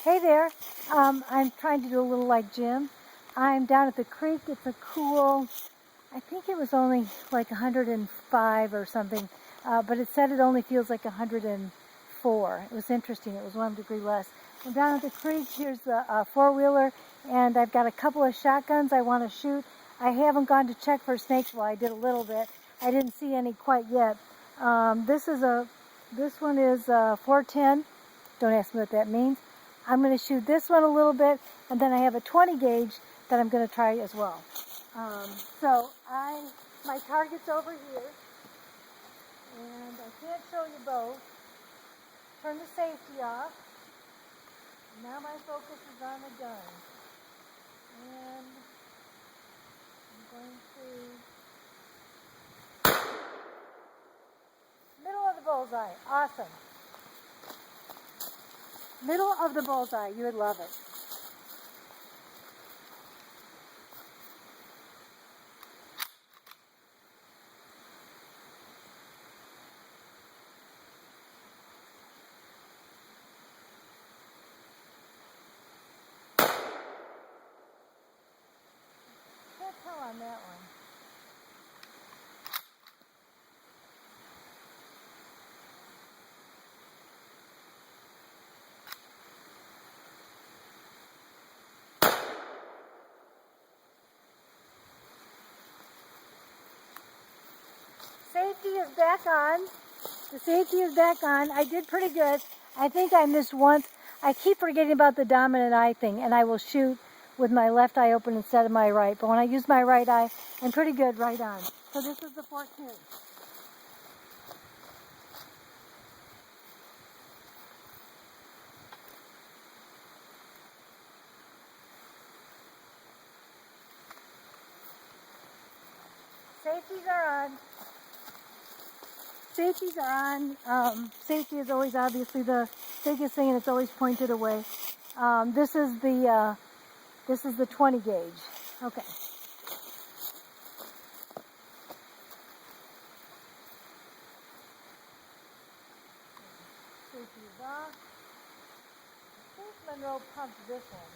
Hey there. I'm trying to do a little like Jim. I'm down at the creek. It's a cool, I think it was only like 105 or something, but it said it only feels like 104. It was interesting. It was 1 degree less. I'm down at the creek. Here's the four-wheeler, and I've got a couple of shotguns I want to shoot. I haven't gone to check for snakes. Well, I did a little bit. I didn't see any quite yet. This one is 410. Don't ask me what that means. I'm going to shoot this one a little bit, and then I have a 20 gauge that I'm going to try as well. My target's over here, and I can't show you both. Turn the safety off. Now my focus is on the gun. And I'm going to... Middle of the bullseye. Awesome. Middle of the bullseye. You would love it. Can't tell on that one. Safety is back on. The safety is back on. I did pretty good. I think I missed once. I keep forgetting about the dominant eye thing, and I will shoot with my left eye open instead of my right. But when I use my right eye, I'm pretty good right on. So this is the 4-2. Safeties are on. Safeties are on. Safety is always obviously the biggest thing, and it's always pointed away. This is the 20 gauge. Okay. Safety is off. I think Monroe pumped this one.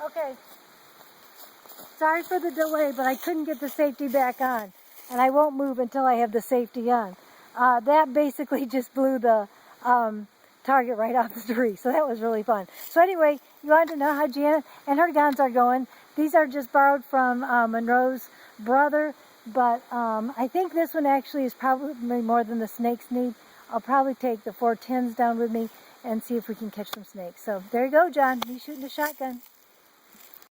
Okay, sorry for the delay, but I couldn't get the safety back on, and I won't move until I have the safety on. That basically just blew the target right off the tree, so that was really fun. So anyway, you wanted to know how Janet and her guns are going. These are just borrowed from Monroe's brother, but I think this one actually is probably more than the snakes need. I'll probably take the 410s down with me and see if we can catch some snakes. So there you go, John. Me shooting a shotgun.